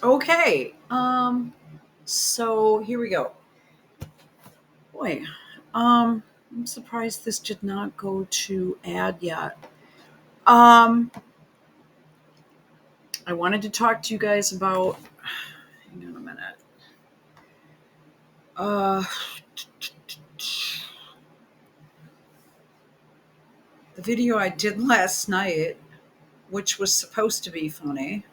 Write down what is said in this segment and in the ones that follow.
Okay. So here we go. Boy, I'm surprised this did not go to ad yet. Um, I wanted to talk to you guys about. Hang on a minute. Uh, the video I did last night, which was supposed to be funny.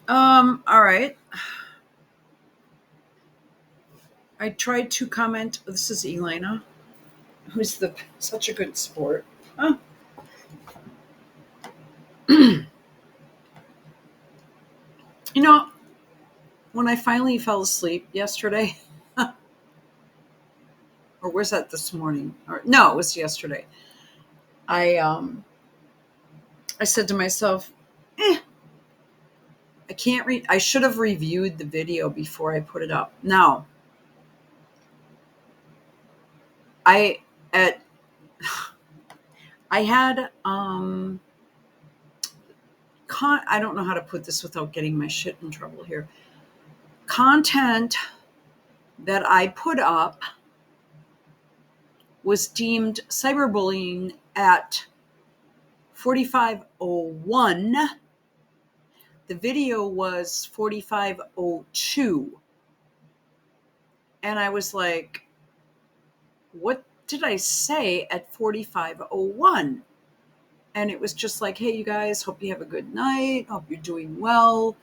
All right. I tried to comment. This is Elena, who's such a good sport. Huh? You know, when I finally fell asleep yesterday, or was that this morning? Or no, it was yesterday. I um I said to myself, I can't read. I should have reviewed the video before I put it up. Now, I at I had I don't know how to put this without getting my shit in trouble here. Content that I put up was deemed cyberbullying at 4501. The video was 4502. And I was like, what did I say at 4501? And it was just like, hey, you guys, hope you have a good night. Hope you're doing well.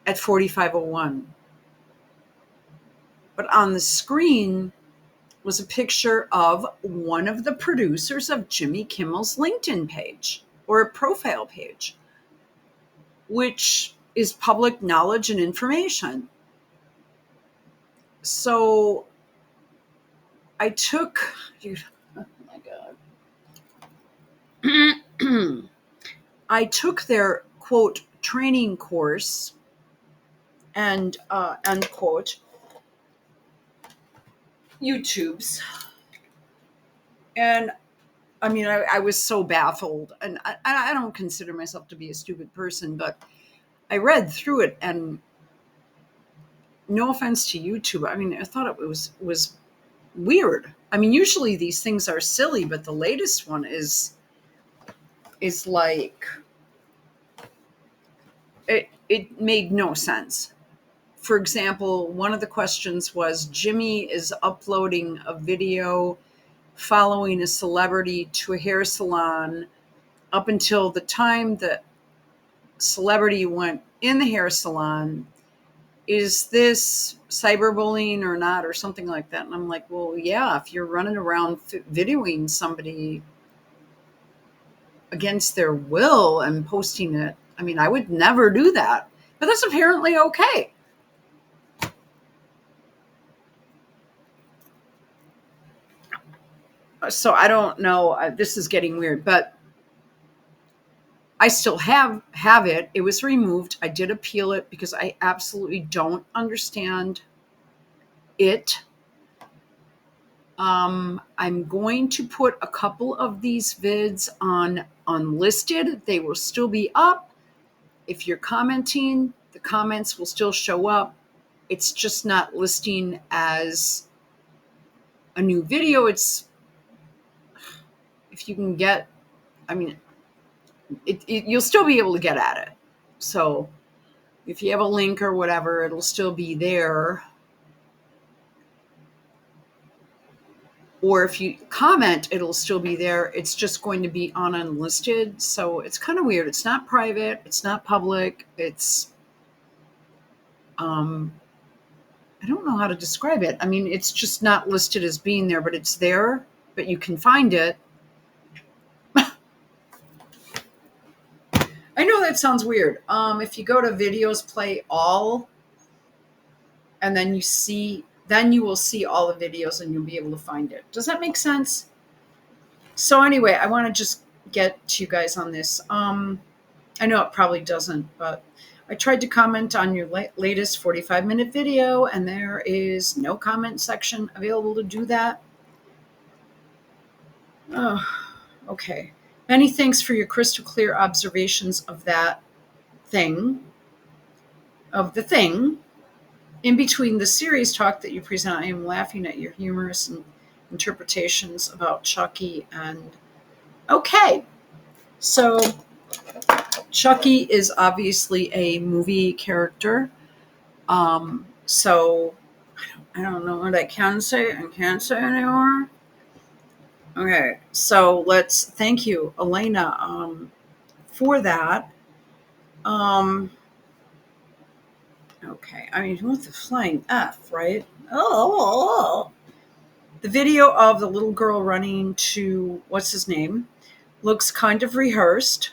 At 4501. But on the screen was a picture of one of the producers of Jimmy Kimmel's LinkedIn page or a profile page, which is public knowledge and information. So I took, oh my God. I took their quote training course and end quote YouTube's. And I mean, I was so baffled, and I don't consider myself to be a stupid person, but I read through it, and no offense to YouTube, I mean, I thought it was weird. I mean, usually these things are silly, but the latest one is like it made no sense. For example, one of the questions was Jimmy is uploading a video following a celebrity to a hair salon up until the time the celebrity went in the hair salon. Is this cyberbullying or not, or something like that? And I'm like, well, yeah, if you're running around videoing somebody against their will and posting it, I mean, I would never do that, but that's apparently okay. So I don't know. This is getting weird, but I still have it. It was removed. I did appeal it because I absolutely don't understand it. I'm going to put a couple of these vids on unlisted. They will still be up. If you're commenting, the comments will still show up. It's just not listing as a new video. It's if you can get, I mean, you'll still be able to get at it. So if you have a link or whatever, it'll still be there. Or if you comment, it'll still be there. It's just going to be on unlisted. So it's kind of weird. It's not private. It's not public. It's, I don't know how to describe it. I mean, it's just not listed as being there, but it's there, but you can find it. I know that sounds weird. If you go to videos, play all, and then you will see all the videos and you'll be able to find it. Does that make sense? So anyway, I want to just get to you guys on this. I know it probably doesn't, but I tried to comment on your latest 45-minute video, and there is no comment section available to do that. Oh, okay. Many thanks for your crystal clear observations of that thing, of the thing. In between the serious talk that you present, I am laughing at your humorous interpretations about Chucky and. Okay, so Chucky is obviously a movie character. So I don't know what I can say and can't say anymore. Okay, so let's thank you, Elena, for that. Um, okay, I mean, with the flying F, right? Oh, the video of the little girl running to what's his name looks kind of rehearsed.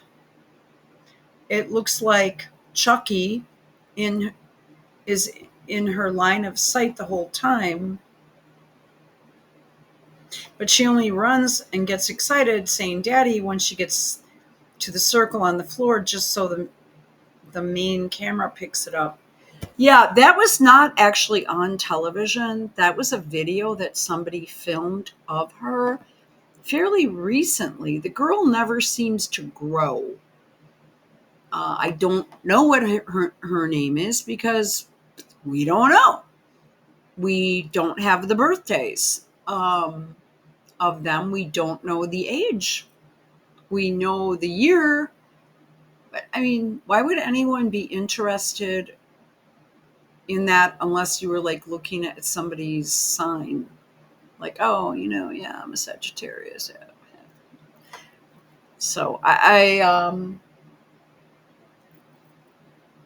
It looks like Chucky in is in her line of sight the whole time, but she only runs and gets excited saying "Daddy" when she gets to the circle on the floor, just so the main camera picks it up. Yeah, that was not actually on television. That was a video that somebody filmed of her fairly recently. The girl never seems to grow. I don't know what her name is because we don't know. We don't have the birthdays of them. We don't know the age. We know the year. But I mean, why would anyone be interested in that unless you were like looking at somebody's sign? Like, oh, yeah, I'm a Sagittarius. Yeah. So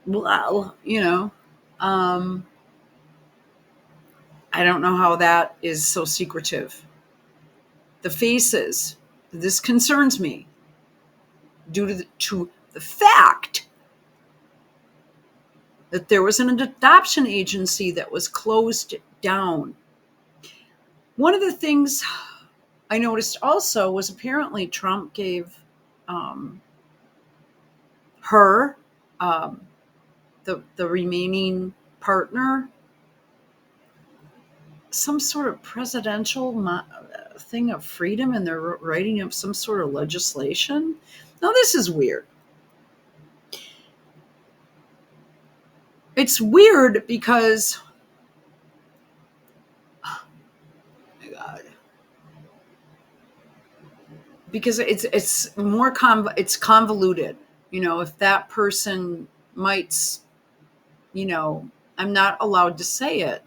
well, um, I don't know how that is so secretive. The faces, this concerns me due to the fact that there was an adoption agency that was closed down. One of the things I noticed also was apparently Trump gave um, her, um, the remaining partner, some sort of presidential thing of freedom, and they're writing up some sort of legislation. Now, this is weird. It's weird because, oh my God, because it's convoluted. If that person might, I'm not allowed to say it.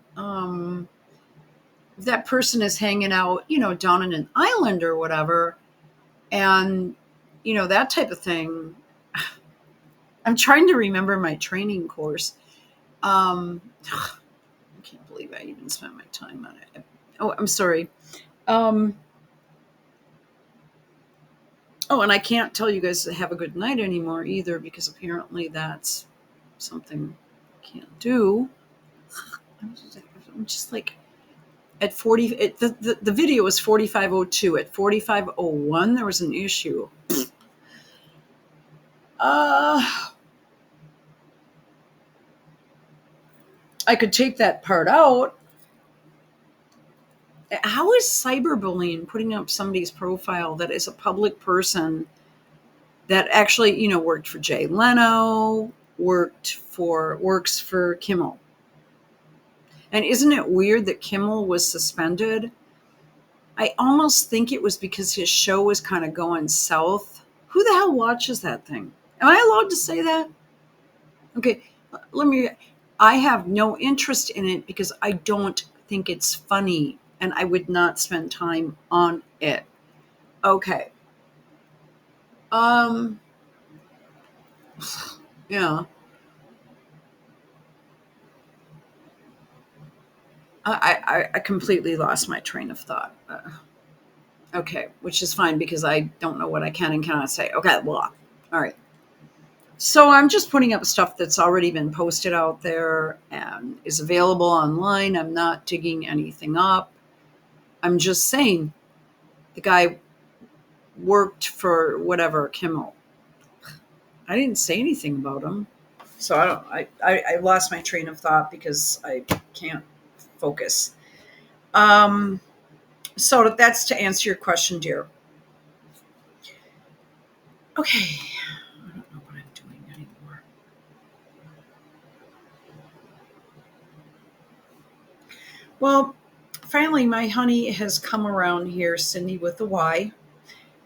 If that person is hanging out, down in an island or whatever, and that type of thing. I'm trying to remember my training course. I can't believe I even spent my time on it. Oh, I'm sorry. Um, oh, and I can't tell you guys to have a good night anymore either because apparently that's something I can't do. I'm just like at 40. The video was 45:02. At 45:01, there was an issue. Uh, I could take that part out. How is cyberbullying putting up somebody's profile that is a public person that actually, worked for Jay Leno, works for Kimmel? And isn't it weird that Kimmel was suspended? I almost think it was because his show was kind of going south. Who the hell watches that thing? Am I allowed to say that? Okay, let me. I have no interest in it because I don't think it's funny and I would not spend time on it. Okay. Um, yeah. I completely lost my train of thought. Okay, which is fine because I don't know what I can and cannot say. Okay, well, all right. So I'm just putting up stuff that's already been posted out there and is available online. I'm not digging anything up. I'm just saying the guy worked for whatever Kimmel. I didn't say anything about him, so I don't. I lost my train of thought because I can't focus. Um, so that's to answer your question, dear. Okay. I don't know what I'm doing anymore. Well, finally, my honey has come around here, Cindy with a Y.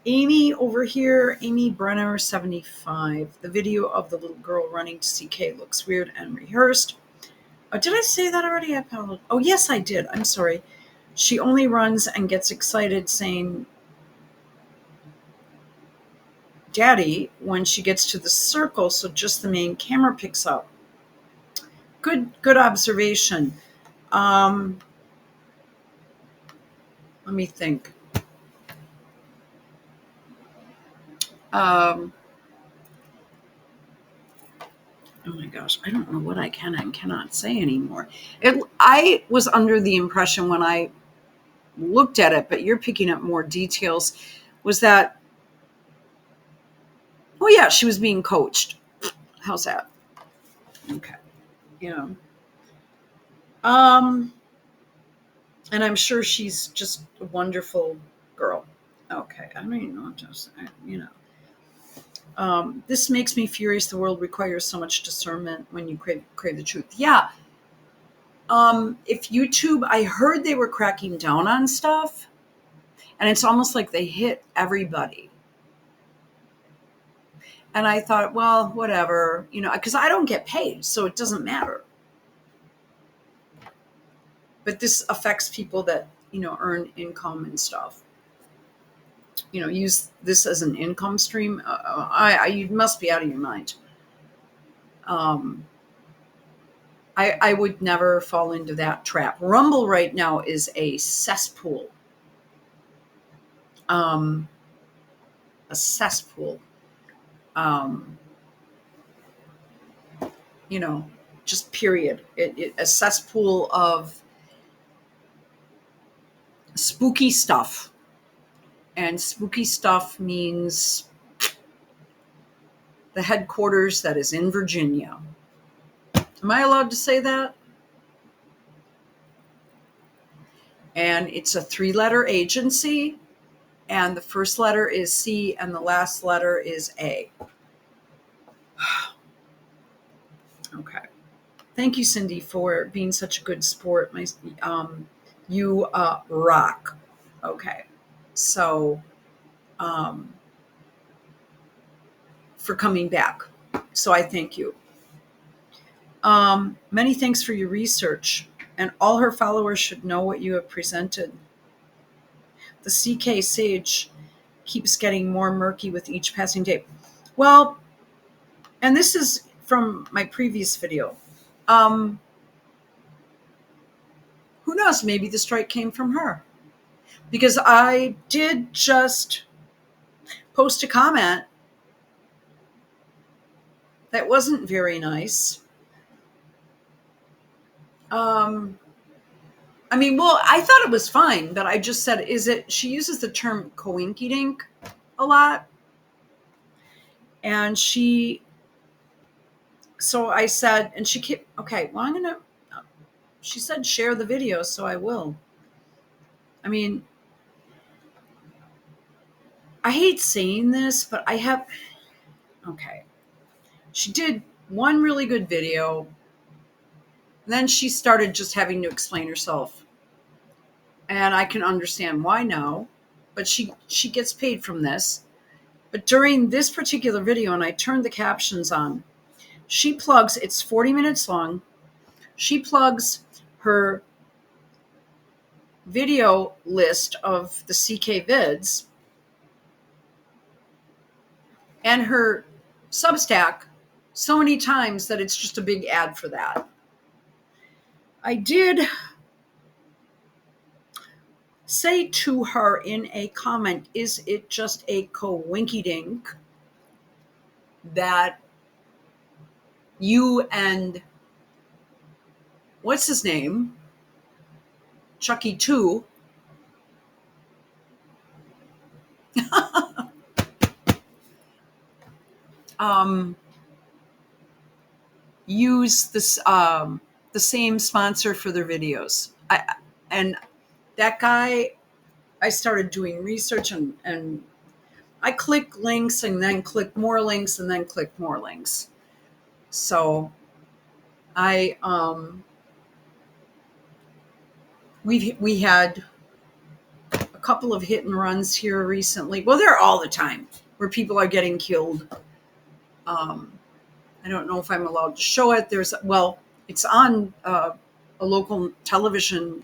Amy over here, Amy Brenner, 75. The video of the little girl running to CK looks weird and rehearsed. Oh, did I say that already? I apologize. Oh, yes, I did. I'm sorry. She only runs and gets excited saying, Daddy, when she gets to the circle, so just the main camera picks up. Good observation. Let me think. Oh my gosh, I don't know what I can and cannot say anymore. I was under the impression when I looked at it, but you're picking up more details, was that, oh yeah, she was being coached. How's that? Okay. Yeah. And I'm sure she's just a wonderful girl. Okay. I don't even know what to say, this makes me furious. The world requires so much discernment when you crave the truth. Yeah. If YouTube, I heard they were cracking down on stuff, and it's almost like they hit everybody. And I thought, well, whatever, because I don't get paid, so it doesn't matter. But this affects people that, earn income and stuff. Use this as an income stream. You must be out of your mind. I would never fall into that trap. Rumble right now is a cesspool. A cesspool. Just period. A cesspool of spooky stuff. And spooky stuff means the headquarters that is in Virginia. Am I allowed to say that? And it's a 3-letter agency, and the first letter is C and the last letter is A. Okay. Thank you, Cindy, for being such a good sport. You rock. Okay. So, for coming back. So I thank you. Many thanks for your research, and all her followers should know what you have presented. The CK Sage keeps getting more murky with each passing day. Well, and this is from my previous video. Who knows? Maybe the strike came from her. Because I did just post a comment that wasn't very nice. I thought it was fine, but I just said, she uses the term coinky-dink a lot. And so I said, and she kept, okay, well, she said share the video, so I will. I hate saying this, but okay. She did one really good video. Then she started just having to explain herself. And I can understand why now, but she gets paid from this. But during this particular video, and I turned the captions on, she plugs, it's 40 minutes long. She plugs her video list of the CK Vids and her Substack so many times that it's just a big ad for that. I did say to her in a comment, is it just a coinky-dink that you and what's his name, Chucky 2, use this the same sponsor for their videos? And that guy, I started doing research and I click links and then click more links and then click more links. So I we had a couple of hit and runs here recently. Well, they're all the time where people are getting killed. I don't know if I'm allowed to show it. It's on a local television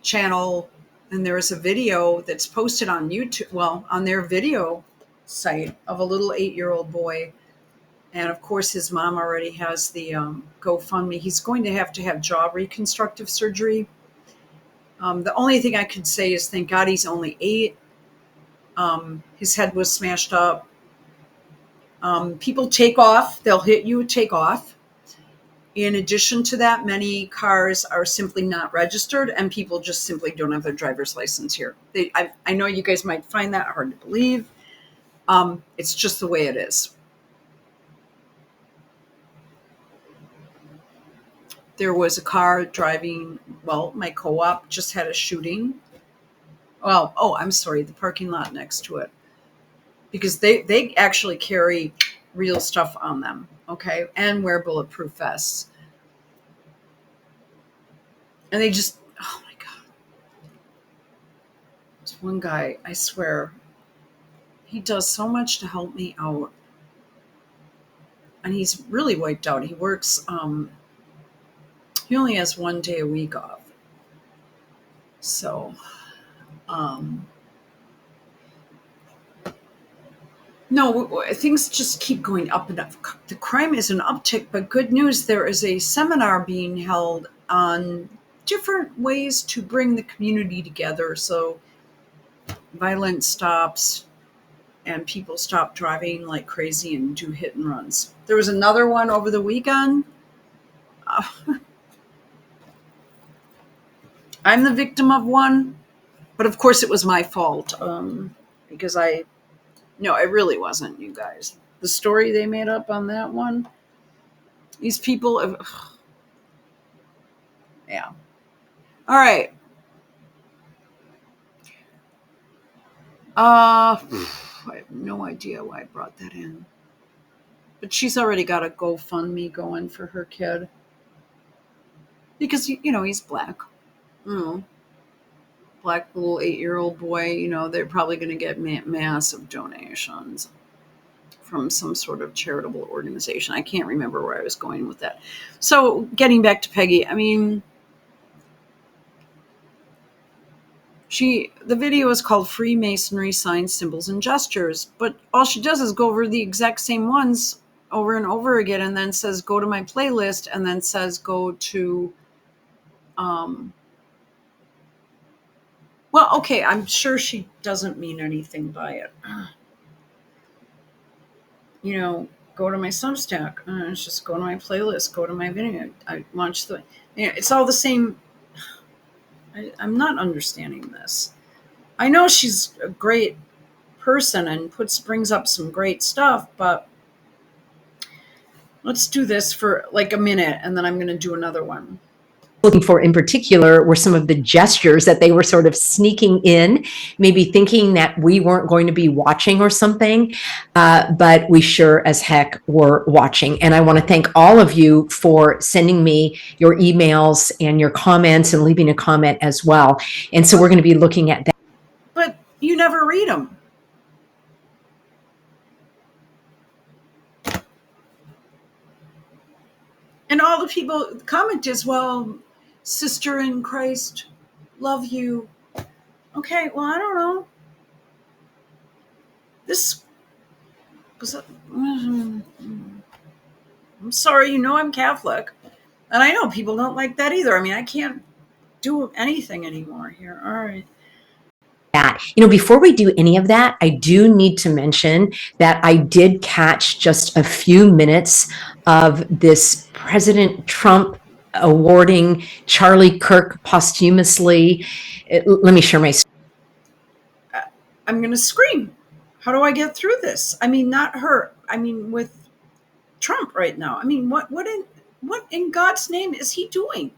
channel, and there is a video that's posted on YouTube, on their video site, of a little 8-year-old boy. And of course, his mom already has the GoFundMe. He's going to have jaw reconstructive surgery. The only thing I could say is thank God he's only 8. His head was smashed up. People take off. They'll hit you, take off. In addition to that, many cars are simply not registered, and people just simply don't have their driver's license here. I know you guys might find that hard to believe. It's just the way it is. There was a car driving, my co-op just had a shooting. I'm sorry, the parking lot next to it. Because they actually carry real stuff on them, okay? And wear bulletproof vests. And they just, oh my God. There's one guy, I swear, he does so much to help me out. And he's really wiped out. He works, he only has 1 day a week off. So, no, things just keep going up and up. The crime is an uptick, but good news, there is a seminar being held on different ways to bring the community together so violence stops and people stop driving like crazy and do hit and runs. There was another one over the weekend. I'm the victim of one, but of course it was my fault because no, it really wasn't, you guys. The story they made up on that one, these people have, yeah. All right. I have no idea why I brought that in. But she's already got a GoFundMe going for her kid. Because, he's black. Black little 8-year-old boy, they're probably going to get massive donations from some sort of charitable organization. I can't remember where I was going with that. So getting back to Peggy, the video is called Freemasonry Signs, Symbols, and Gestures, but all she does is go over the exact same ones over and over again, and then says, go to my playlist, and then says, go to, okay, I'm sure she doesn't mean anything by it. Go to my Substack, it's just go to my playlist, go to my video. I launched it's all the same. I'm not understanding this. I know she's a great person and brings up some great stuff, but let's do this for like a minute and then I'm going to do another one. Looking for in particular were some of the gestures that they were sort of sneaking in, maybe thinking that we weren't going to be watching or something, but we sure as heck were watching. And I want to thank all of you for sending me your emails and your comments and leaving a comment as well. And so we're going to be looking at that. But you never read them. And all the people comment is, well, sister in Christ, love you. Okay, well, I don't know. This was, I'm sorry, I'm Catholic. And I know people don't like that either. I can't do anything anymore here. All right. That. Before we do any of that, I do need to mention that I did catch just a few minutes of this President Trump awarding Charlie Kirk posthumously. Let me share my screen. I'm going to scream. How do I get through this? Not her. With Trump right now. What in God's name is he doing?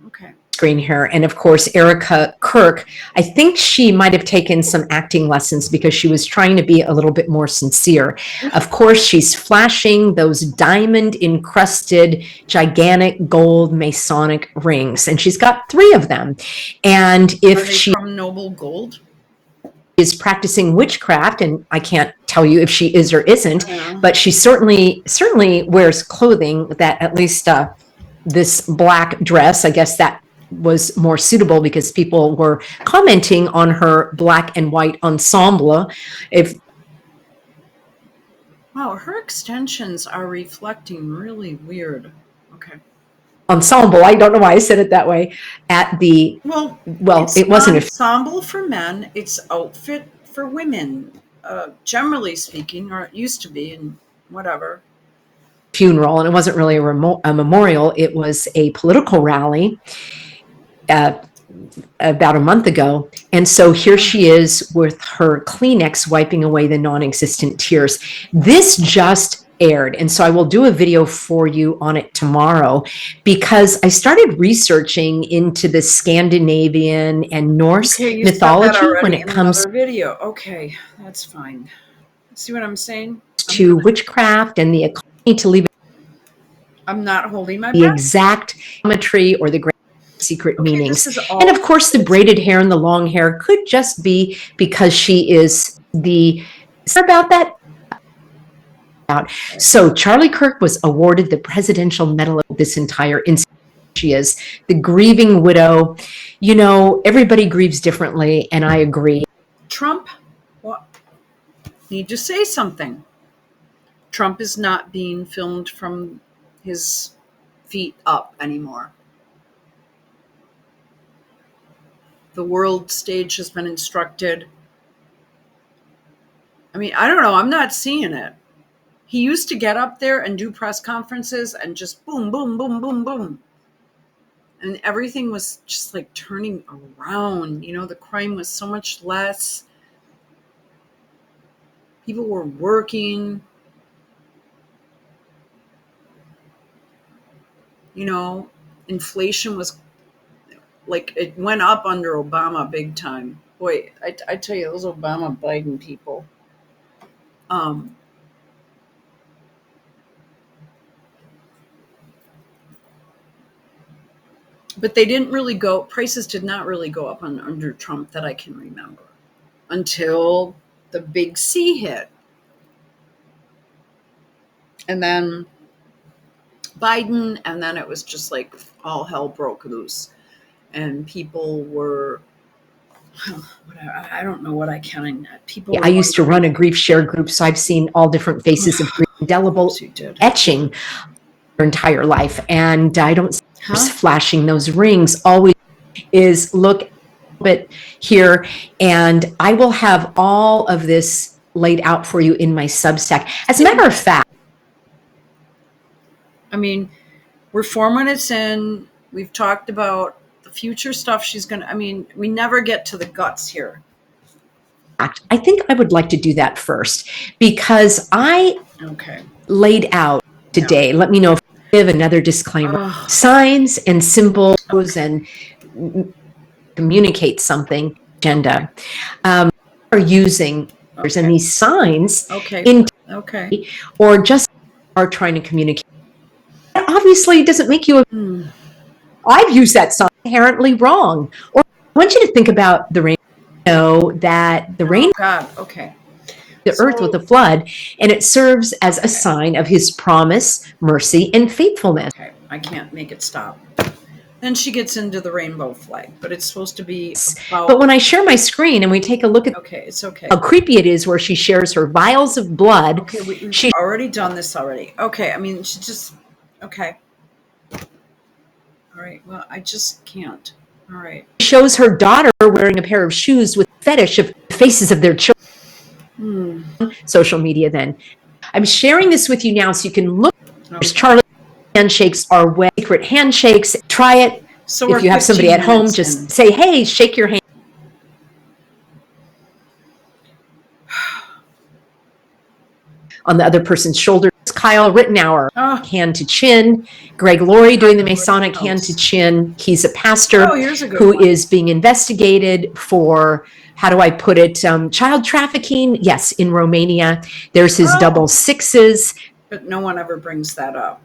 Okay. screen here. And of course, Erica Kirk, I think she might have taken some acting lessons because she was trying to be a little bit more sincere. Of course, she's flashing those diamond encrusted, gigantic gold Masonic rings, and she's got 3 of them. And if she from noble gold is practicing witchcraft, and I can't tell you if she is or isn't, but she certainly wears clothing that at least this black dress, I guess that was more suitable because people were commenting on her black and white ensemble. Wow, her extensions are reflecting really weird. Okay. Ensemble, I don't know why I said it that way. At the well, it wasn't ensemble for men, it's outfit for women, generally speaking, or it used to be, and whatever. Funeral, and it wasn't really a memorial. It was a political rally about a month ago. And so here she is with her Kleenex wiping away the non-existent tears. This just aired, and so I will do a video for you on it tomorrow because I started researching into the Scandinavian and Norse mythology when it comes to video. Okay, that's fine. See what I'm saying? To witchcraft and the economy to leave. I'm not holding my the exact geometry or the great secret meanings. And of course, the braided hair and the long hair could just be because she is about that. So Charlie Kirk was awarded the Presidential Medal of this entire incident. She is the grieving widow. You know, everybody grieves differently, and I agree. Trump, what? Need to say something. Trump is not being filmed from his feet up anymore. The world stage has been instructed. I mean, I don't know. I'm not seeing it. He used to get up there and do press conferences and just boom, boom, boom, boom, boom. And everything was just like turning around. You know, the crime was so much less. People were working. You know, inflation was like, it went up under Obama big time. Boy, I tell you, those Obama Biden people. But they didn't really go, prices did not really go up under Trump that I can remember until the big C hit. And then Biden, and then it was just like all hell broke loose. And people were, I don't know what I can. People. I used to run a grief share group, so I've seen all different faces of grief, indelible etching their entire life. And I don't see flashing those rings. Always is look bit here, and I will have all of this laid out for you in my Substack. As a matter of fact, I mean, we're 4 minutes in. We've talked about the future stuff she's going to, I mean, we never get to the guts here. I think I would like to do that first because I laid out today. Let me know if I have another disclaimer. Signs and symbols and communicate something agenda are using and these signs in or just are trying to communicate. That obviously doesn't make you I've used that sign inherently wrong. Or I want you to think about the rain. Know that the rain the earth with a flood, and it serves as a sign of his promise, mercy, and faithfulness. I can't make it stop. Then she gets into the rainbow flag, but it's supposed to be about... But when I share my screen and we take a look at it's how creepy it is where she shares her vials of blood. She's already done this already. I mean, she just... All right, well, I just can't. All right. Shows her daughter wearing a pair of shoes with fetish of faces of their children. Social media then. I'm sharing this with you now so you can look. There's Charlie handshakes are way secret handshakes. Try it. So if you have somebody at home, just say, hey, shake your hand. On the other person's shoulder. Kyle Rittenauer, hand to chin. Greg Laurie doing the Masonic hand to chin. He's a pastor who is being investigated for, how do I put it, child trafficking. Yes, in Romania. There's his double sixes. But no one ever brings that up.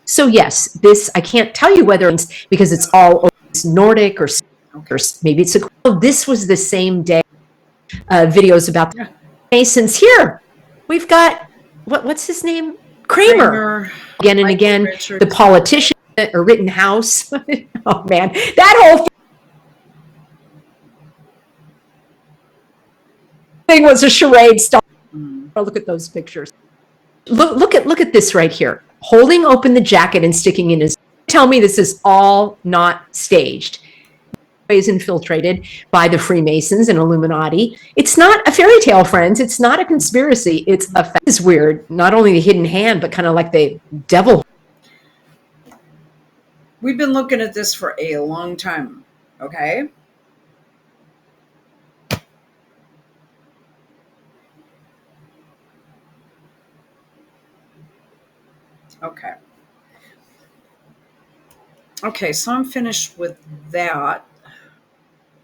So yes, this, I can't tell you whether it's because it's all Nordic or maybe it's this was the same day. Videos about the Masons. Here we've got what's his name, Kramer again and again, Richards. The politician or Rittenhouse. Oh man, that whole thing was a charade. Oh, look at those pictures. Look at this right here, holding open the jacket and sticking in his. Tell me this is all not staged. Is infiltrated by the Freemasons and Illuminati. It's not a fairy tale, friends. It's not a conspiracy. It's a fact. It's weird. Not only the hidden hand, but kind of like the devil. We've been looking at this for a long time. Okay. Okay. Okay, so I'm finished with that.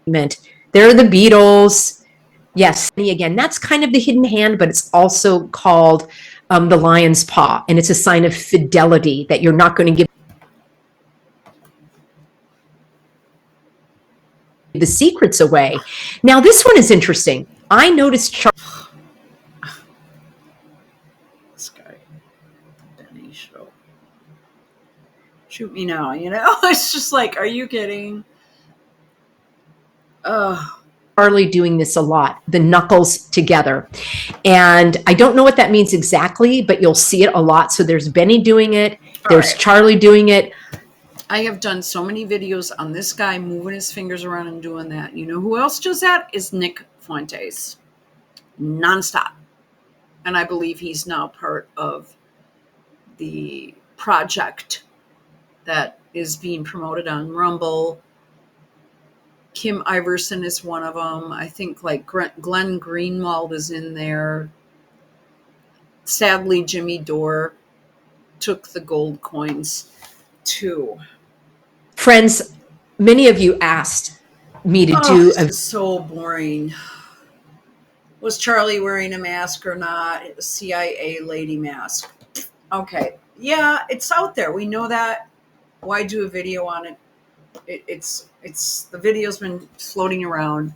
They're the Beatles. Yes, again, that's kind of the hidden hand, but it's also called the lion's paw, and it's a sign of fidelity that you're not going to give the secrets away. Now, this one is interesting. I noticed this guy, the Benny show. Shoot me now, you know? It's just like, are you kidding? Charlie doing this a lot, the knuckles together. And I don't know what that means exactly, but you'll see it a lot. So there's Benny doing it. There's Charlie doing it. I have done so many videos on this guy moving his fingers around and doing that. You know who else does that? Is Nick Fuentes. Nonstop. And I believe he's now part of the project that is being promoted on Rumble. Kim Iverson is one of them. I think like Glenn Greenwald is in there. Sadly, Jimmy Dore took the gold coins too. Friends, many of you asked me to do so boring. Was Charlie wearing a mask or not? A CIA lady mask. Okay. Yeah, it's out there. We know that. Why do a video on it? It's the video's been floating around.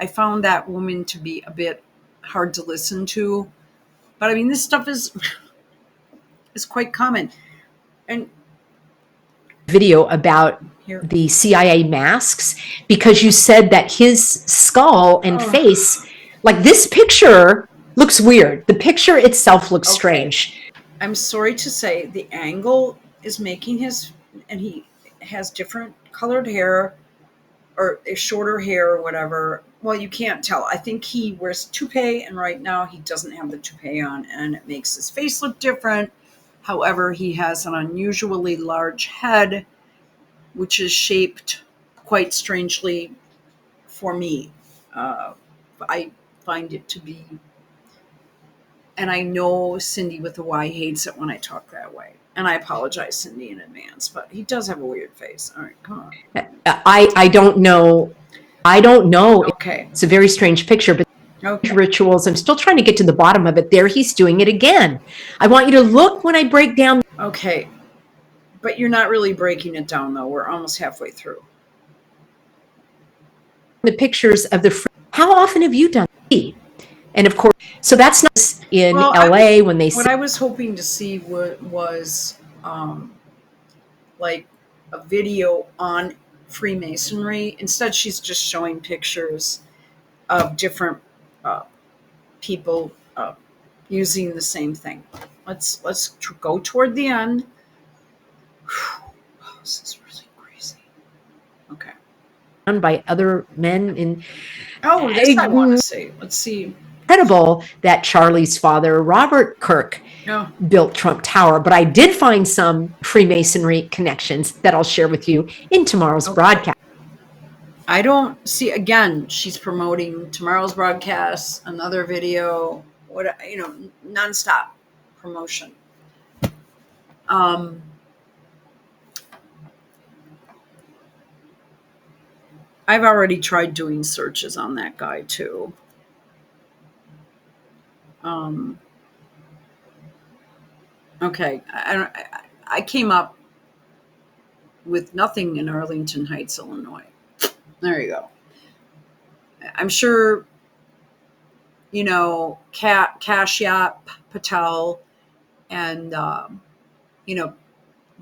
I found that woman to be a bit hard to listen to, but I mean, this stuff is quite common. And video about the CIA masks, because you said that his skull and face, like this picture looks weird. The picture itself looks strange. I'm sorry to say the angle is making and he has different colored hair or shorter hair or whatever. Well, you can't tell. I think he wears toupee, and right now he doesn't have the toupee on, and it makes his face look different. However, he has an unusually large head, which is shaped quite strangely for me. I find it to be, and I know Cindy with the Y hates it when I talk that way. And I apologize, Cindy, in advance, but he does have a weird face. All right, come on. I don't know. Okay. It's a very strange picture, but rituals, I'm still trying to get to the bottom of it. There he's doing it again. I want you to look when I break down. Okay. But you're not really breaking it down, though. We're almost halfway through. The pictures of how often have you done it? And of course, so that's not in LA when they. What I was hoping to see was like a video on Freemasonry. Instead, she's just showing pictures of different people using the same thing. Let's go toward the end. Oh, this is really crazy. Okay. By other men in. Oh, this I want to see. Let's see. Incredible that Charlie's father, Robert Kirk, built Trump Tower. But I did find some Freemasonry connections that I'll share with you in tomorrow's broadcast. I don't see, again, she's promoting tomorrow's broadcast, another video, nonstop. promotion. I've already tried doing searches on that guy too. Okay, I came up with nothing in Arlington Heights, Illinois. There you go. I'm sure, Kashyap Patel and,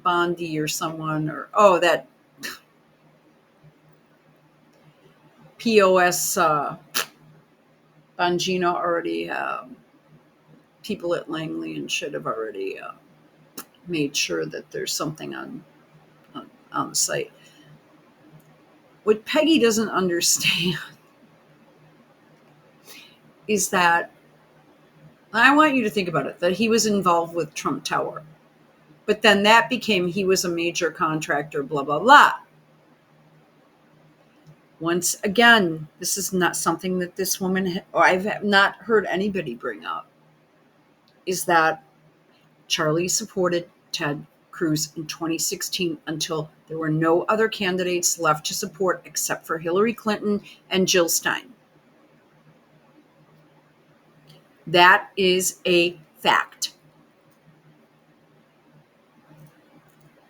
Bondi or someone, or, that POS Bongino already, people at Langley and should have already made sure that there's something on the site. What Peggy doesn't understand is that, I want you to think about it, that he was involved with Trump Tower. But then that became, he was a major contractor, blah, blah, blah. Once again, this is not something that this woman, or I've not heard anybody bring up, is that Charlie supported Ted Cruz in 2016 until there were no other candidates left to support except for Hillary Clinton and Jill Stein. That is a fact.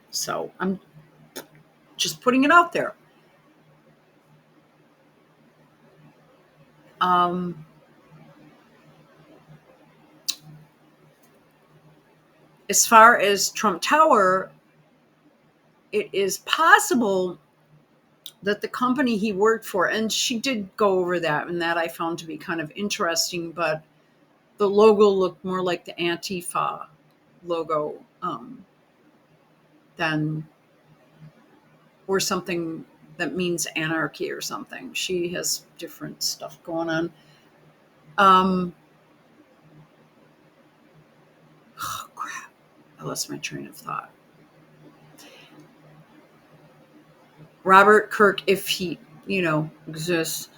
So I'm just putting it out there. As far as Trump Tower, it is possible that the company he worked for, and she did go over that, and that I found to be kind of interesting, but the logo looked more like the Antifa logo than, or something that means anarchy or something. She has different stuff going on. Oh, crap. I lost my train of thought. Robert Kirk, if he, exists,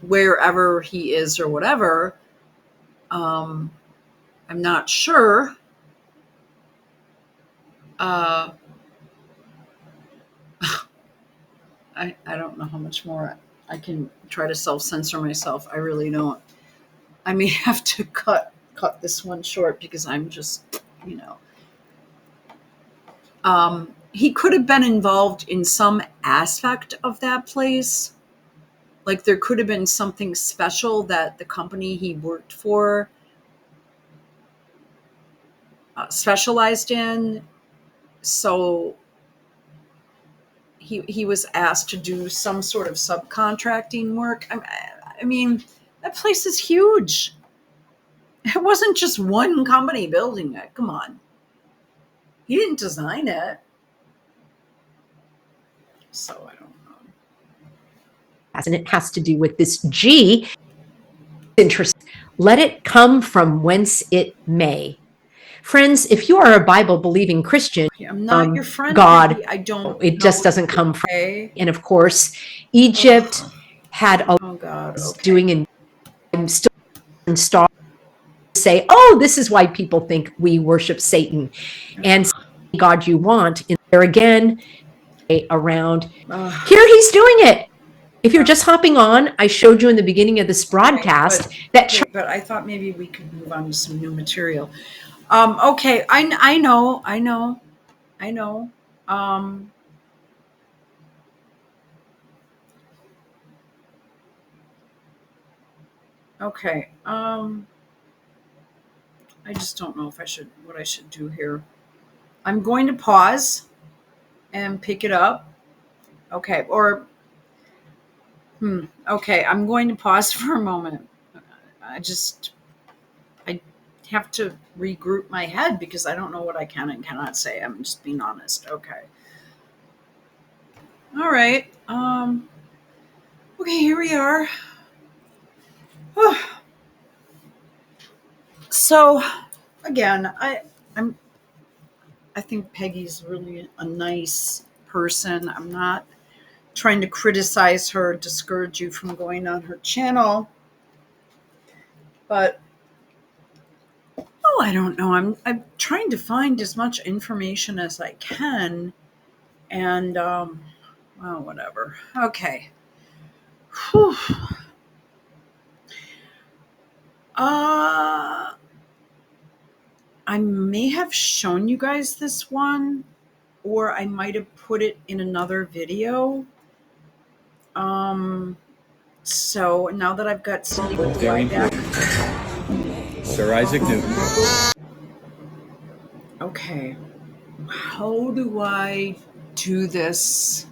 wherever he is or whatever, I'm not sure. I don't know how much more I can try to self-censor myself. I really don't. I may have to cut this one short because I'm just, he could have been involved in some aspect of that place. Like there could have been something special that the company he worked for specialized in. So he was asked to do some sort of subcontracting work. I mean, that place is huge. It wasn't just one company building it. Come on. He didn't design it. So I don't know. And it has to do with this G. Interesting. Let it come from whence it may. Friends, if you are a Bible-believing Christian, I'm not your friend, God, Peggy. I don't. it just doesn't come from. And of course, Egypt had a doing, and I'm still installed to say, oh, this is why people think we worship Satan, and God you want in there again around. Here he's doing it. If you're just hopping on, I showed you in the beginning of this broadcast but I thought maybe we could move on to some new material. Okay, I know. Okay. I just don't know if what I should do here. I'm going to pause and pick it up. Okay, okay, I'm going to pause for a moment. I have to regroup my head because I don't know what I can and cannot say. I'm just being honest. Okay. All right. Okay, here we are. So, again, I think Peggy's really a nice person. I'm not trying to criticize her, discourage you from going on her channel. But I don't know. I'm trying to find as much information as I can, and well, whatever. Okay. Whew. I may have shown you guys this one, or I might have put it in another video. So now that I've got Cindy with the eye back. Sir Isaac Newton. Okay. How do I do this?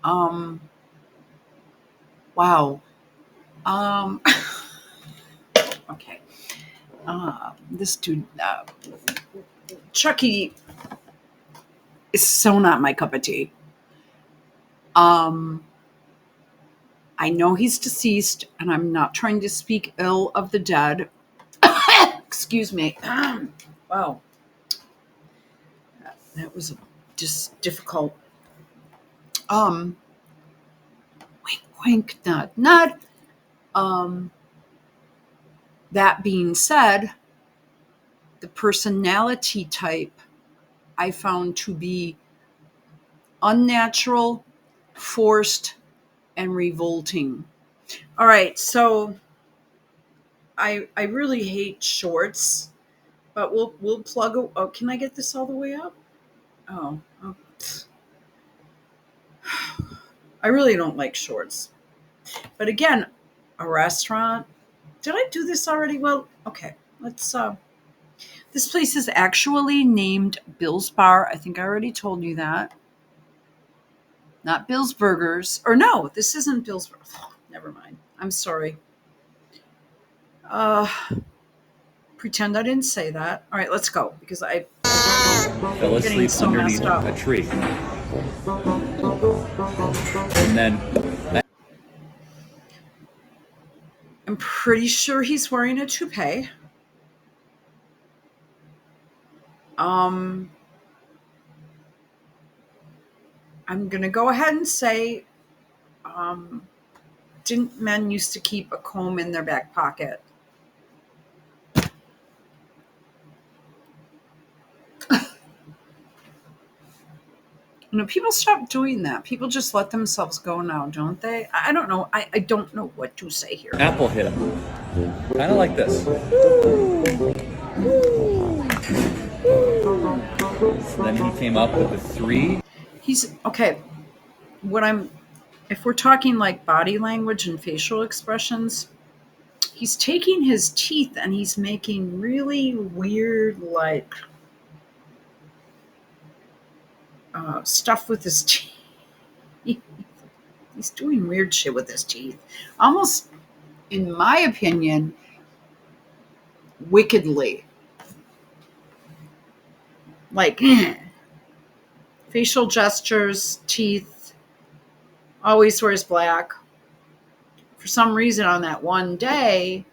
Wow. Okay. This dude, Chucky, is so not my cup of tea. I know he's deceased, and I'm not trying to speak ill of the dead. Excuse me. Wow. That was just difficult. Wink, wink, nod, nod. That being said, the personality type I found to be unnatural, forced, and revolting. All right, so I really hate shorts, but we'll plug. Oh, can I get this all the way up? Oh. I really don't like shorts. But again, a restaurant. Did I do this already? Well, okay. Let's this place is actually named Bill's Bar. I think I already told you that. Not Bill's Burgers. Or no, this isn't Bill's Burgers. Oh, never mind. I'm sorry. Pretend I didn't say that. All right, let's go because I'm Fell asleep so underneath messed up. a tree. And then I'm pretty sure he's wearing a toupee. I'm going to go ahead and say, didn't men used to keep a comb in their back pocket? People stop doing that. People just let themselves go now, don't they? I don't know. I don't know what to say here. apple hit him. Kind of like this. Then he came up with the three. He's okay. If we're talking like body language and facial expressions, he's taking his teeth and he's making really weird, like, stuff with his teeth. He's doing weird shit with his teeth. Almost, in my opinion, wickedly. Like, facial gestures, teeth, always wears black. For some reason, on that one day,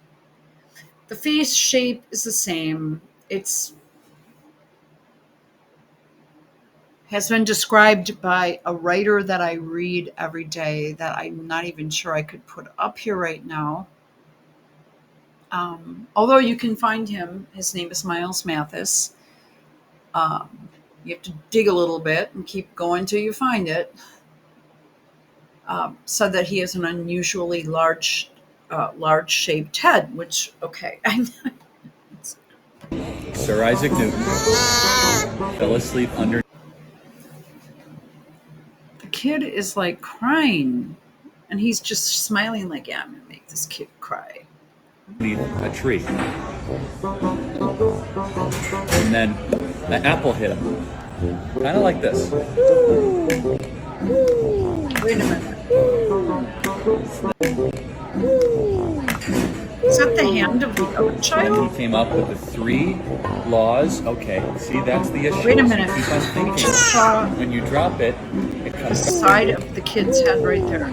the face shape is the same. It's has been described by a writer that I read every day that I'm not even sure I could put up here right now. Although you can find him, his name is Miles Mathis. You have to dig a little bit and keep going till you find it. Said that he has an unusually large-shaped head, which, okay. Sir Isaac Newton fell asleep underneath The kid is like crying, and he's just smiling like, yeah, I'm going to make this kid cry. a tree. And then the apple hit him. Kind of like this. Wait a minute. Is that the hand of the other And child? he came up with the three laws. Okay, see, that's the issue. Wait a minute. Keep on thinking. Just saw When you drop it, it the comes. side of the kid's head right there.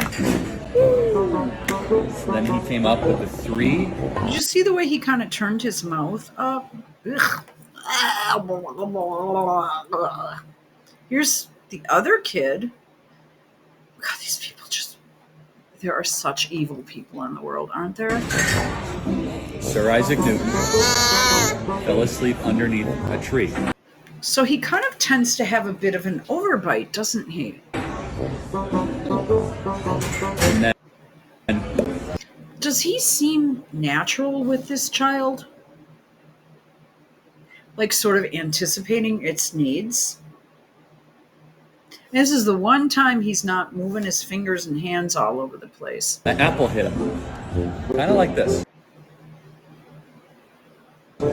Then he came up with the three. Did you see the way he kind of turned his mouth up? Ugh. Here's the other kid. God, these people There are such evil people in the world, aren't there? Sir Isaac Newton fell asleep underneath a tree. So he kind of tends to have a bit of an overbite, doesn't he? And then Does he seem natural with this child? Like sort of anticipating its needs? This is the one time he's not moving his fingers and hands all over the place. an apple hit him. Kind of like this. So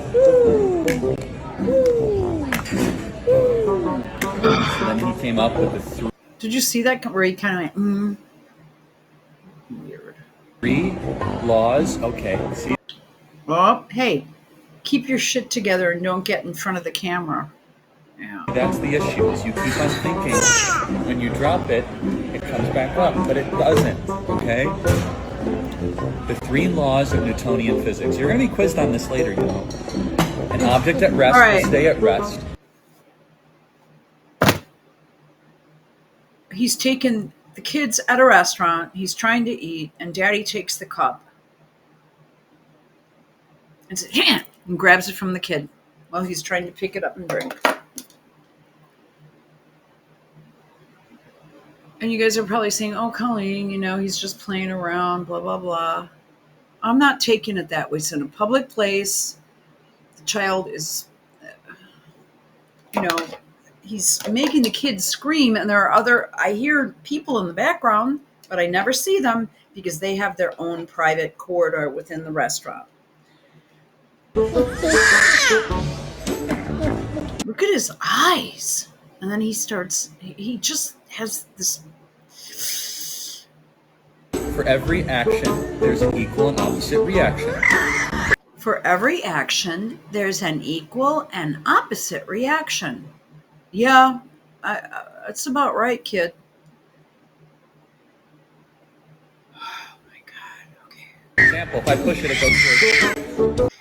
then he came up with the Did you see that where he kind of went, Weird. 3 laws. Okay, see, Oh, hey, keep your shit together and don't get in front of the camera. Yeah. that's the issue. Is you keep on thinking when you drop it, it comes back up, but it doesn't. Okay. The 3 laws of Newtonian physics. You're going to be quizzed on this later, you know. An object at rest will stay at rest. He's taken the kids at a restaurant. He's trying to eat, and Daddy takes the cup and says, "Yeah," and grabs it from the kid while he's trying to pick it up and drink. And you guys are probably saying, "Oh, Colleen, he's just playing around, blah, blah, blah." I'm not taking it that way. It's in a public place. The child is, he's making the kids scream, and I hear people in the background, but I never see them because they have their own private corridor within the restaurant. Look at his eyes. And then he just has this. For every action, there's an equal and opposite reaction. For every action, there's an equal and opposite reaction. Yeah, that's about right, kid. Oh my God. Okay. For example, if I push it, it goes towards.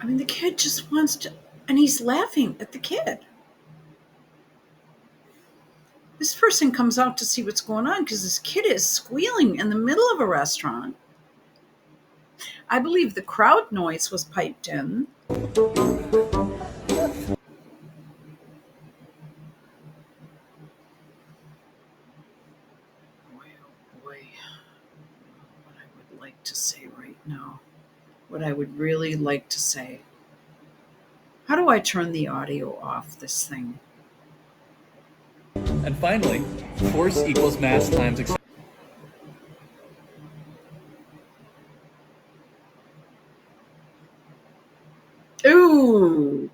I mean, the kid just wants to, and he's laughing at the kid. This person comes out to see what's going on because this kid is squealing in the middle of a restaurant. I believe the crowd noise was piped in. What I would like to say right now. What I would really like to say. How do I turn the audio off this thing? And finally, force equals mass times acceleration. Ooh.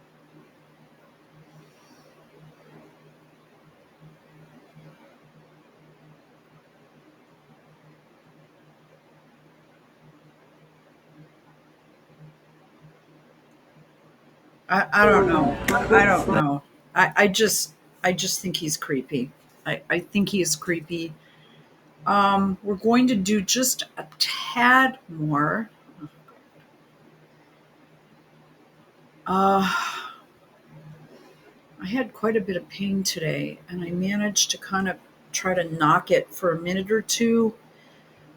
I don't know. I don't know. I just think he's creepy. I think he is creepy. We're going to do just a tad more. I had quite a bit of pain today, and I managed to kind of try to knock it for a minute or two.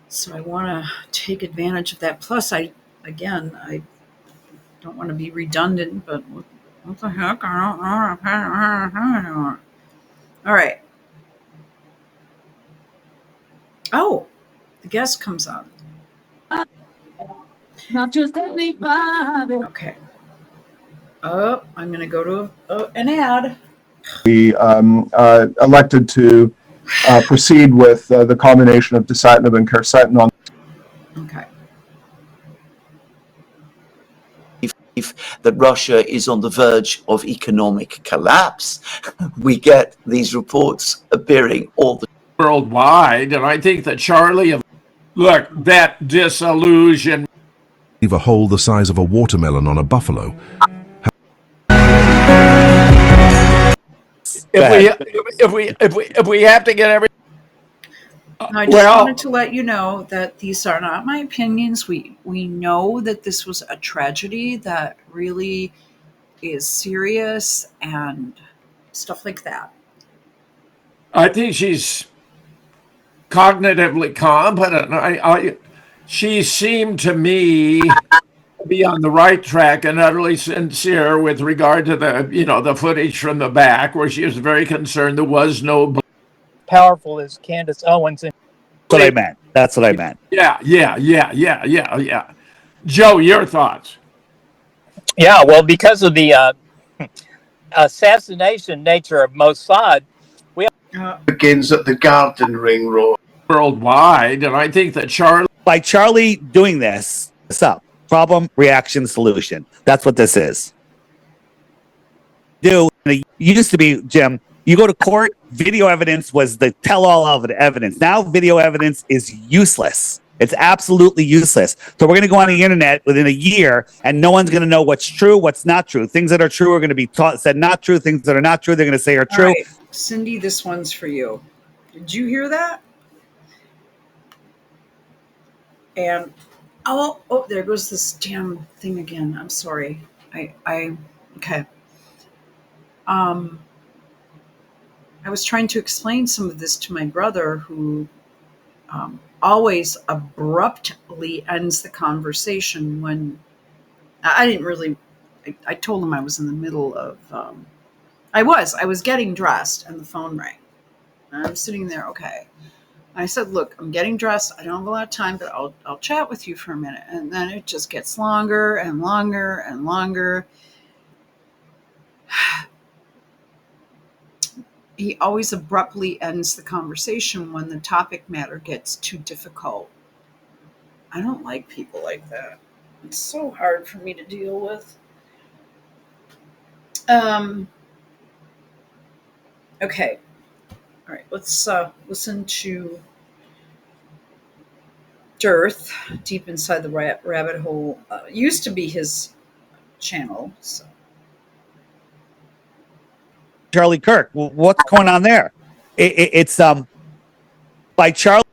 So I want to take advantage of that. Plus, I don't want to be redundant, but what the heck? I don't know. All right. Oh, the guest comes on. Not just anybody. Okay. Oh, I'm going to go to an ad. We elected to proceed with the combination of dasatinib and quercetinib. Okay. That Russia is on the verge of economic collapse. We get these reports appearing all the worldwide, and I think that Charlie, look, that disillusion. Leave a hole the size of a watermelon on a buffalo. If we have to get every. I just wanted to let you know that these are not my opinions. We know that this was a tragedy that really is serious and stuff like that. I think she's cognitively competent. She seemed to me to be on the right track and utterly sincere with regard to the footage from the back where she was very concerned there was no. Powerful as Candace Owens. And That's what I meant. That's what I meant. Yeah. Joe, your thoughts? yeah, well, because of the assassination nature of Mossad, begins at the Garden Ring Road. Worldwide, and I think that By Charlie doing this up, problem, reaction, solution. That's what this is. It used to be, Jim, you go to court, video evidence was the tell-all of evidence. Now video evidence is useless. It's absolutely useless. So we're going to go on the internet within a year, and no one's going to know what's true, what's not true. Things that are true are going to be said not true. Things that are not true, they're going to say are true. All right. Cindy, this one's for you. Did you hear that? And oh, there goes this damn thing again. I'm sorry. Okay. I was trying to explain some of this to my brother, who always abruptly ends the conversation when I didn't really. I told him I was in the middle of. I was getting dressed, and the phone rang. And I'm sitting there. Okay. I said, look, I'm getting dressed. I don't have a lot of time, but I'll chat with you for a minute. And then it just gets longer and longer and longer. He always abruptly ends the conversation when the topic matter gets too difficult. I don't like people like that. It's so hard for me to deal with. Okay. All right, let's listen to Dearth, Deep Inside the Rabbit Hole. Used to be his channel. So. Charlie Kirk, what's going on there? It's by Charlie.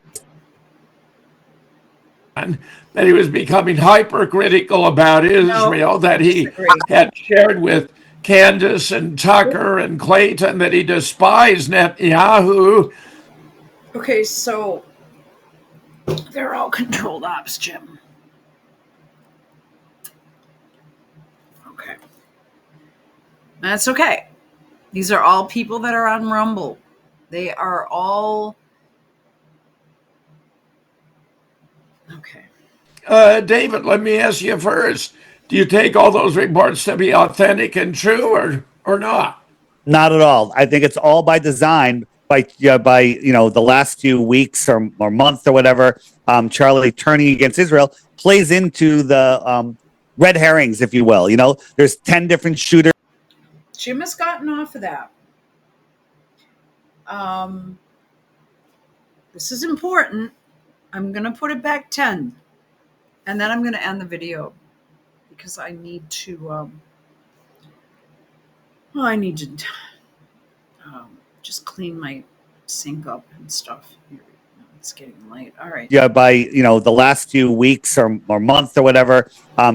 That he was becoming hypercritical about Israel, that he had shared with Candace and Tucker and Clayton, that he despised Netanyahu. Okay, so they're all controlled ops, Jim. Okay. That's okay. These are all people that are on Rumble. They are all... Okay. David, let me ask you first. Do you take all those reports to be authentic and true or not? Not at all. I think it's all by design. By the last few weeks or months or whatever, Charlie turning against Israel plays into the red herrings, if you will. There's 10 different shooters. Jim has gotten off of that. This is important. I'm going to put it back 10. And then I'm going to end the video because I need to... I need to just clean my sink up and stuff. It's getting late. All right. Yeah, by the last few weeks or months or whatever,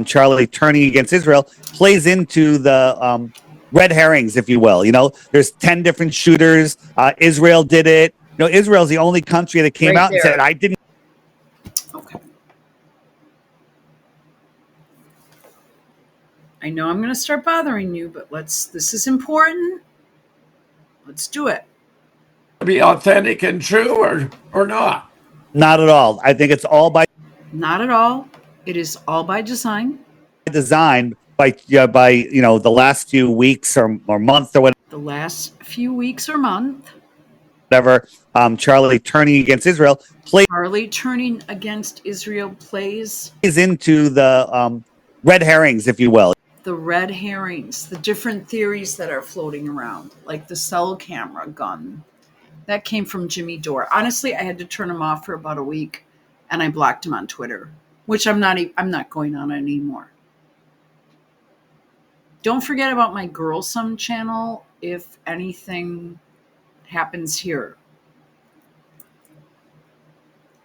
Charlie turning against Israel plays into the red herrings, if you will. There's 10 different shooters. Israel did it. Israel's the only country that came out and said, I didn't. Okay. I know I'm going to start bothering you, but this is important. Let's do it. Be authentic and true or not? Not at all. I think it's all by... Not at all. It is all by design. Design by the last few weeks or months or whatever. The last few weeks or month. Whatever. Charlie turning against Israel plays into the red herrings, if you will. The red herrings, the different theories that are floating around, like the cell camera gun. That came from Jimmy Dore. Honestly, I had to turn him off for about a week, and I blocked him on Twitter, which I'm not going on anymore. Don't forget about my Girl Sum channel if anything happens here.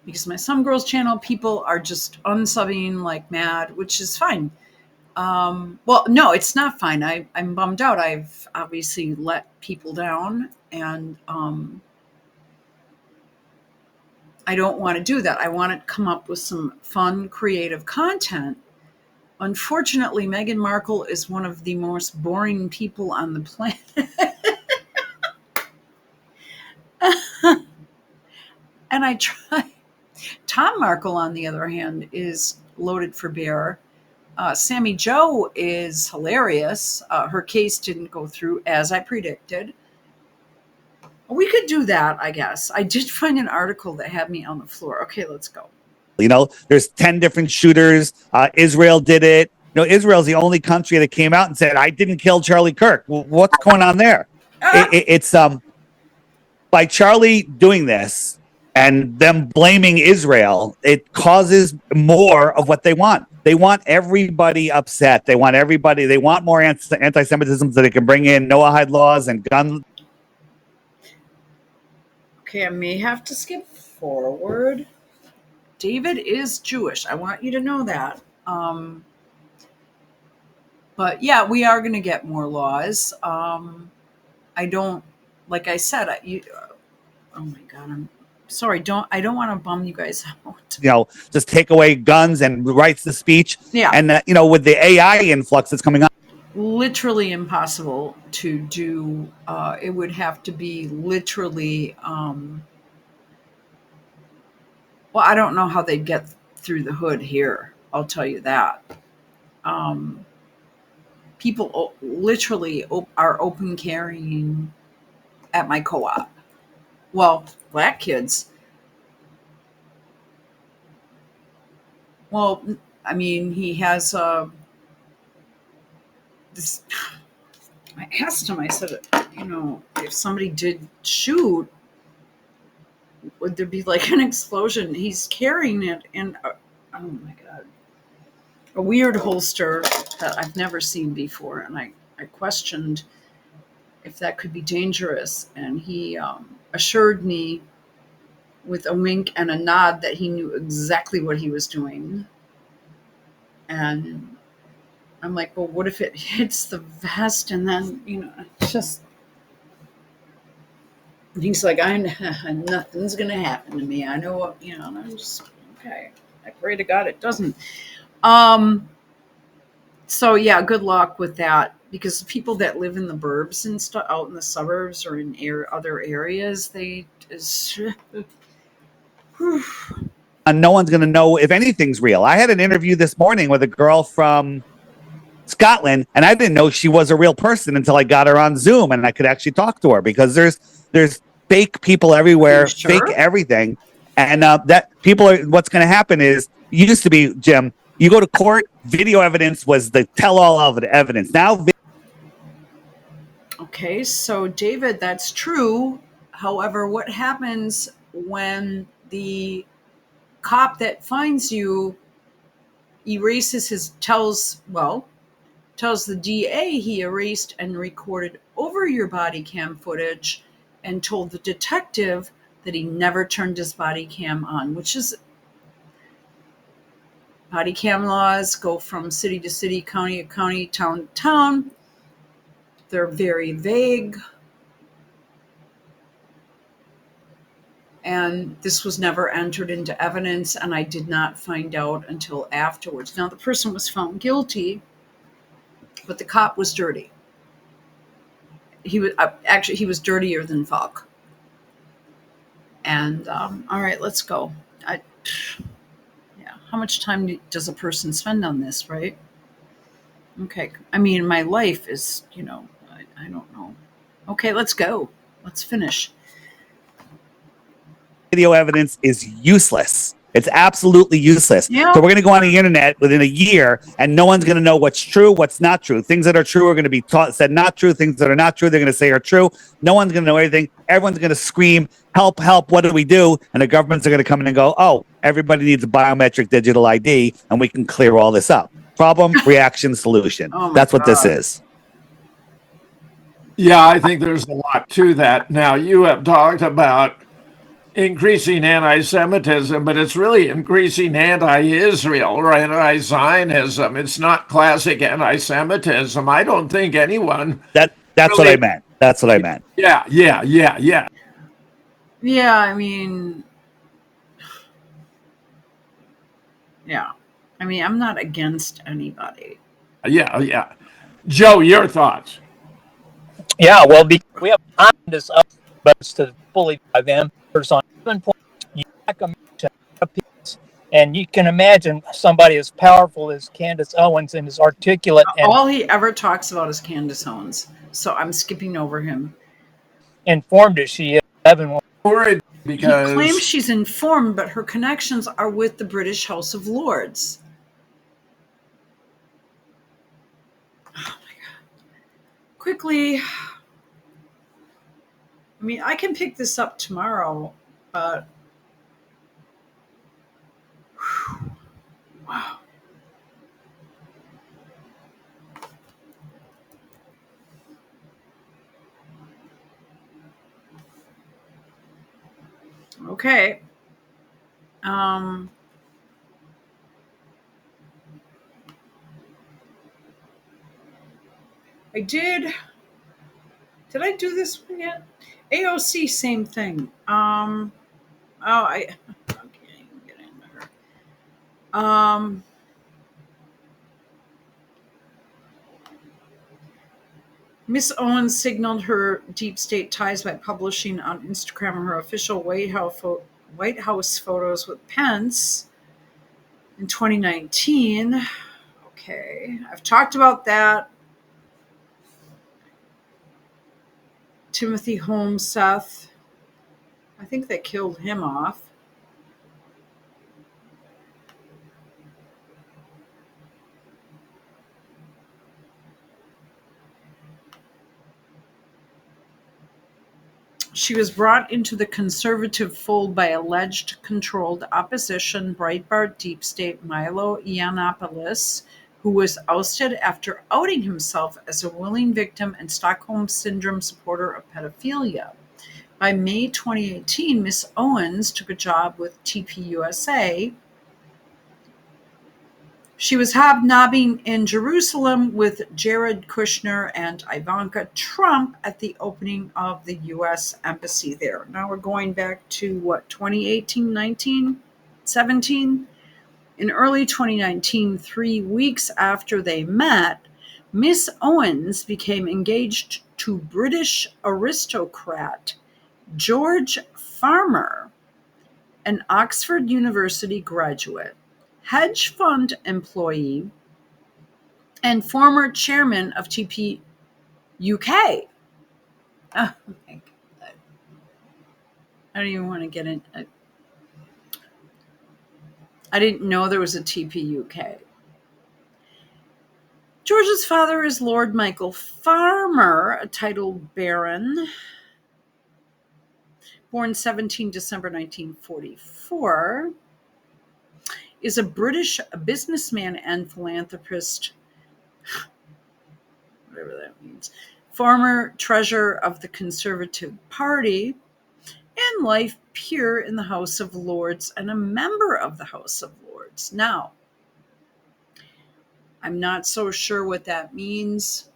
Because my Some Girls channel, people are just unsubbing like mad, which is fine. Well, no, it's not fine. I'm bummed out. I've obviously let people down, and I don't want to do that. I want to come up with some fun, creative content. Unfortunately, Meghan Markle is one of the most boring people on the planet. And I try. Tom Markle, on the other hand, is loaded for bear. Sammy Joe is hilarious. Her case didn't go through as I predicted. We could do that, I guess. I did find an article that had me on the floor. Okay, let's go. You know, there's 10 different shooters. Israel did it. You know, Israel's the only country that came out and said, I didn't kill Charlie Kirk. Well, what's going on there? It's by Charlie doing this and them blaming Israel, it causes more of what they want. They want everybody upset. They want more anti-Semitism so they can bring in Noahide laws and gun. Okay, I may have to skip forward. David is Jewish. I want you to know that. But yeah, we are going to get more laws. I don't, like I said, oh my God, I'm sorry. I don't want to bum you guys out. You know, just take away guns and rights to speech. Yeah. And, you know, with the AI influx that's coming on. Literally impossible to do. It would have to be literally, well, I don't know how they'd get through the hood here. I'll tell you that. People literally are open carrying at my co-op. Well, black kids. Well, I mean, he has this. I asked him, I said, you know, if somebody did shoot, would there be like an explosion? He's carrying it in, oh my God, a weird holster that I've never seen before. And I questioned if that could be dangerous. And he assured me with a wink and a nod that he knew exactly what he was doing. And I'm like, well, what if it hits the vest and then, you know, it's just, he's like, nothing's going to happen to me. I know what, you know, and I'm just, okay, I pray to God it doesn't. So yeah, good luck with that, because people that live in the burbs and stuff out in the suburbs or in other areas, And no one's going to know if anything's real. I had an interview this morning with a girl from Scotland, and I didn't know she was a real person until I got her on Zoom and I could actually talk to her, because there's fake people everywhere, fake everything. And what's going to happen is, used to be, Jim, you go to court, video evidence was the tell-all of evidence. Now, okay, so David, that's true. However, what happens when the cop that finds you tells the DA he erased and recorded over your body cam footage and told the detective that he never turned his body cam on, which is, body cam laws go from city to city, county to county, town to town. They're very vague. And this was never entered into evidence, and I did not find out until afterwards. Now, the person was found guilty, but the cop was dirty. He was dirtier than Falk. And all right, let's go. How much time does a person spend on this, right? Okay, I mean, my life is, you know, I don't know. Okay, let's go. Let's finish. video evidence is useless. It's absolutely useless. Yeah. So we're going to go on the internet within a year, and no one's going to know what's true, what's not true. Things that are true are going to be said not true. Things that are not true, they're going to say are true. No one's going to know anything. Everyone's going to scream, help, help, what do we do? And the governments are going to come in and go, oh, everybody needs a biometric digital ID, and we can clear all this up. Problem, reaction, solution. That's what this is. Yeah, I think there's a lot to that. Now, you have talked about increasing anti-Semitism, but it's really increasing anti-Israel or anti-Zionism. It's not classic anti-Semitism. I don't think anyone... That's really, what I meant. That's what I meant. Yeah. Yeah, I mean... Yeah. I mean, I'm not against anybody. Yeah. Joe, your thoughts? Yeah, well, because we have Honda's up to fully by them. There's on 7 points. You back a piece, and you can imagine somebody as powerful as Candace Owens and as articulate and All he ever talks about is Candace Owens, so I'm skipping over him. informed as she is. Evan, Worried He claims because she's informed, but her connections are with the British House of Lords. Oh my God. Quickly, I mean, I can pick this up tomorrow, but wow. Okay. I did. Did I do this one yet? AOC, same thing. I can't even get in there. Miss Owens signaled her deep state ties by publishing on Instagram her official White House photos with Pence in 2019. Okay, I've talked about that. Timothy Holmes Seth. I think they killed him off. She was brought into the conservative fold by alleged controlled opposition Breitbart deep state Milo Yiannopoulos, who was ousted after outing himself as a willing victim and Stockholm Syndrome supporter of pedophilia. By May 2018, Miss Owens took a job with TPUSA. She was hobnobbing in Jerusalem with Jared Kushner and Ivanka Trump at the opening of the U.S. Embassy there. Now we're going back to, 2018, 19, 17? In early 2019, 3 weeks after they met, Miss Owens became engaged to British aristocrat George Farmer, an Oxford University graduate, hedge fund employee, and former chairman of TP UK. Oh my God. I don't even want to get in. I didn't know there was a TP UK. George's father is Lord Michael Farmer, a titled baron, born 17 December 1944, is a British businessman and philanthropist, whatever that means, former treasurer of the Conservative Party, and life peer in the House of Lords and a member of the House of Lords. Now, I'm not so sure what that means.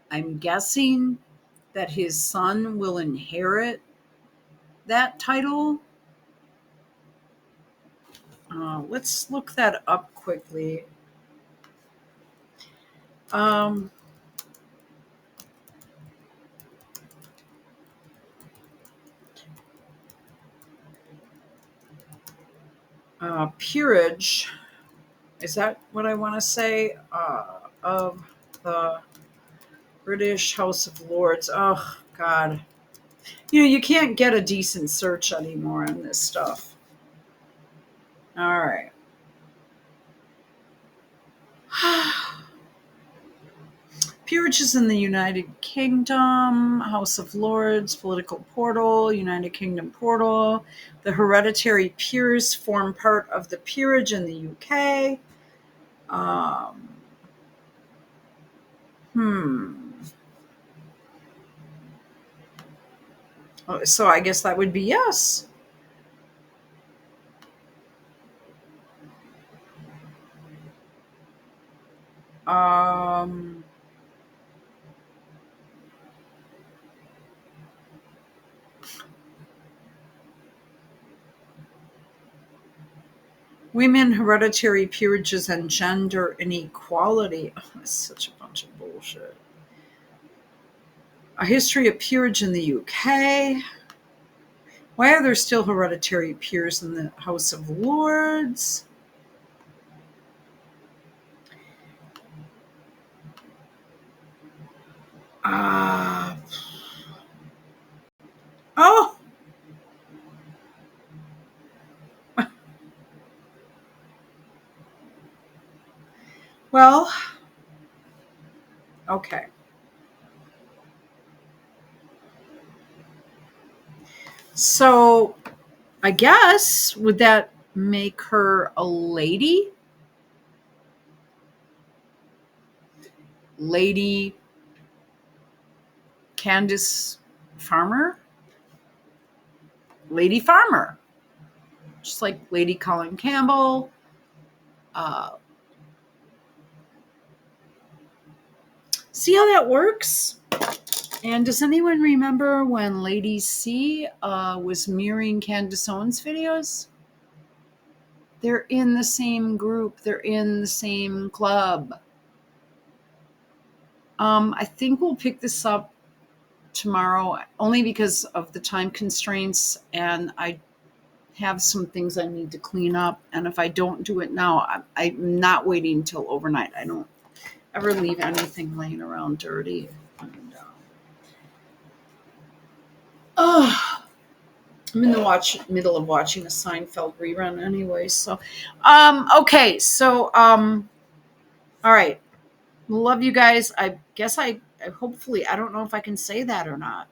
I'm guessing that his son will inherit that title. Let's look that up quickly. Peerage, is that what I want to say? Of the British House of Lords. Oh, God. You can't get a decent search anymore on this stuff. All right. Peerages in the United Kingdom, House of Lords, political portal, United Kingdom portal. The hereditary peers form part of the peerage in the UK. So I guess that would be yes. Women, hereditary peerages, and gender inequality. Oh, that's such a bunch of bullshit. A history of peerage in the UK. Why are there still hereditary peers in the House of Lords? Oh! Well, okay. So, I guess, would that make her a lady? Lady Candace Farmer? Lady Farmer. Just like Lady Colin Campbell. See how that works? And does anyone remember when Lady C was mirroring Candace Owens' videos? They're in the same group. They're in the same club. I think we'll pick this up tomorrow, only because of the time constraints, and I have some things I need to clean up. And if I don't do it now, I'm not waiting until overnight. I don't ever leave anything laying around dirty. And, I'm in the middle of watching a Seinfeld rerun anyway. So, okay. So, all right. Love you guys. I guess hopefully, I don't know if I can say that or not.